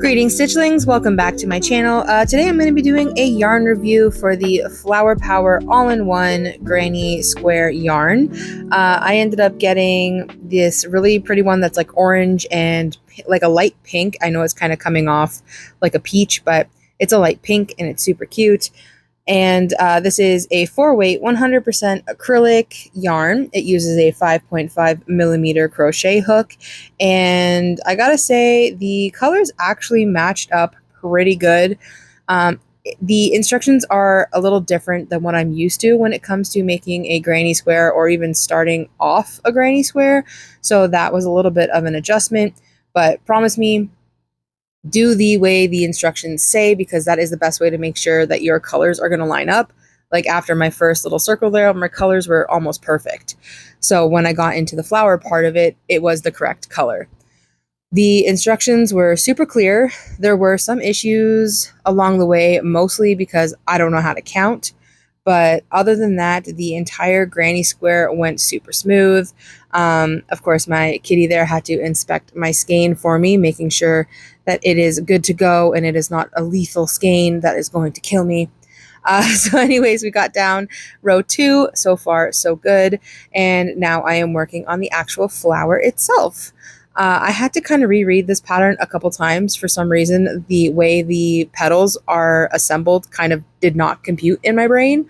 Greetings Stitchlings, welcome back to my channel. Today I'm going to be doing a yarn review for the Flower Power all-in-one granny square yarn. I ended up getting this really pretty one that's like orange and like a light pink. I know it's kind of coming off like a peach, but it's a light pink and it's super cute. And this is a 4-weight 100% acrylic yarn. It uses a 5.5 millimeter crochet hook, and I gotta say the colors actually matched up pretty good. The instructions are a little different than what I'm used to when it comes to making a granny square or even starting off a granny square, so that was a little bit of an adjustment, but promise me, do the way the instructions say, because that is the best way to make sure that your colors are going to line up. Like after my first little circle there, my colors were almost perfect. So when I got into the flower part of it, it was the correct color. The instructions were super clear. There were some issues along the way, mostly because I don't know how to count. But other than that, the entire granny square went super smooth. Of course, my kitty there had to inspect my skein for me, making sure that it is good to go and it is not a lethal skein that is going to kill me. So anyways, we got down row 2. So far, so good. And now I am working on the actual flower itself. I had to kind of reread this pattern a couple times. For some reason, the way the petals are assembled kind of did not compute in my brain.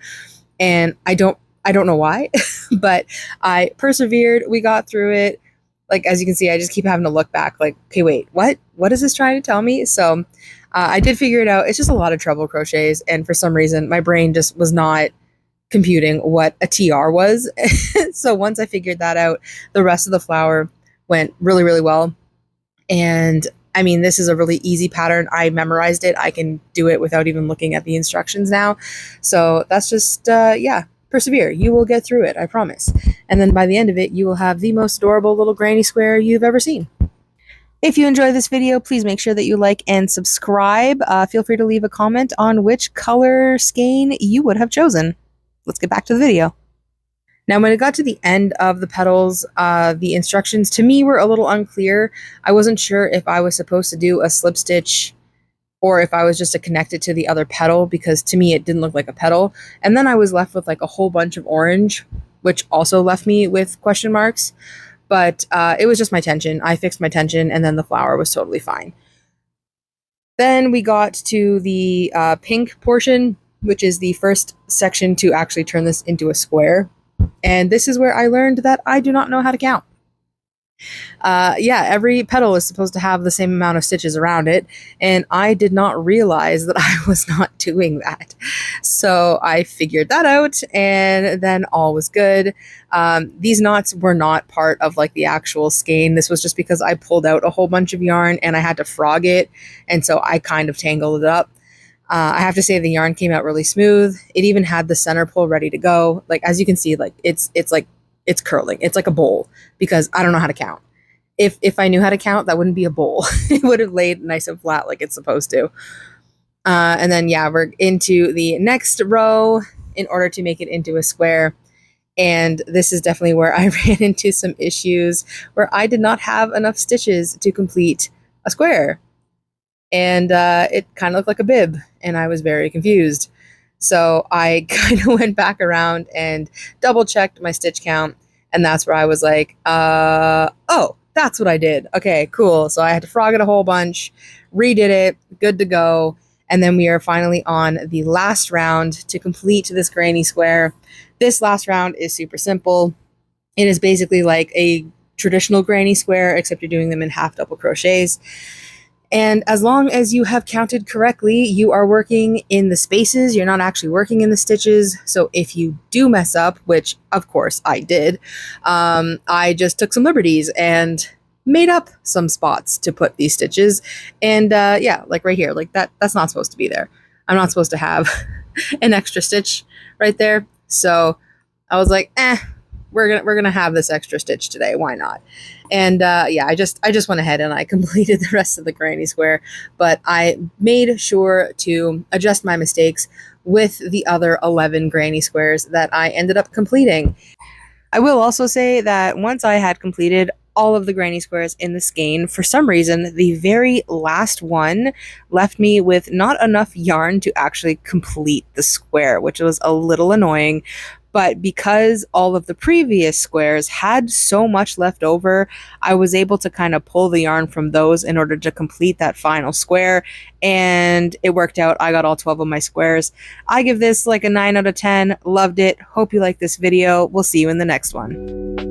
And I don't know why, but I persevered. We got through it. Like, as you can see, I just keep having to look back like, okay, wait, what is this trying to tell me? So I did figure it out. It's just a lot of treble crochets. And for some reason, my brain just was not computing what a TR was. So once I figured that out, the rest of the flower went really, really well. And I mean, this is a really easy pattern. I memorized it. I can do it without even looking at the instructions now. So that's just, yeah, persevere. You will get through it, I promise. And then by the end of it, you will have the most adorable little granny square you've ever seen. If you enjoy this video, please make sure that you like and subscribe. Feel free to leave a comment on which color skein you would have chosen. Let's get back to the video. Now, when it got to the end of the petals, the instructions to me were a little unclear. I wasn't sure if I was supposed to do a slip stitch or if I was just to connect it to the other petal, because to me it didn't look like a petal. And then I was left with like a whole bunch of orange, which also left me with question marks. But it was just my tension. I fixed my tension and then the flower was totally fine. Then we got to the pink portion, which is the first section to actually turn this into a square. And this is where I learned that I do not know how to count. Yeah, every petal is supposed to have the same amount of stitches around it, and I did not realize that I was not doing that. So I figured that out, and then all was good. These knots were not part of like the actual skein. This was just because I pulled out a whole bunch of yarn and I had to frog it, and so I kind of tangled it up. I have to say the yarn came out really smooth. It even had the center pull ready to go. Like, as you can see, like it's curling. It's like a bowl, because I don't know how to count. If I knew how to count, that wouldn't be a bowl. It would have laid nice and flat like it's supposed to. And then, yeah, we're into the next row in order to make it into a square. And this is definitely where I ran into some issues where I did not have enough stitches to complete a square. And it kind of looked like a bib, and I was very confused. So I kind of went back around and double checked my stitch count, and that's where I was like, oh, that's what I did. Okay, cool. So I had to frog it a whole bunch, redid it, good to go. And then we are finally on the last round to complete this granny square. This last round is super simple. It is basically like a traditional granny square, except you're doing them in half double crochets. And as long as you have counted correctly, you are working in the spaces. You're not actually working in the stitches. So if you do mess up, which of course I did, I just took some liberties and made up some spots to put these stitches. And yeah, like right here, like that's not supposed to be there. I'm not supposed to have an extra stitch right there. So I was like, we're gonna have this extra stitch today. Why not? And yeah, I just went ahead and I completed the rest of the granny square, but I made sure to adjust my mistakes with the other 11 granny squares that I ended up completing. I will also say that once I had completed all of the granny squares in the skein. For some reason, the very last one left me with not enough yarn to actually complete the square, which was a little annoying. But because all of the previous squares had so much left over, I was able to kind of pull the yarn from those in order to complete that final square, and it worked out. I got all 12 of my squares. I give this like a 9 out of 10. Loved it. Hope you like this video. We'll see you in the next one.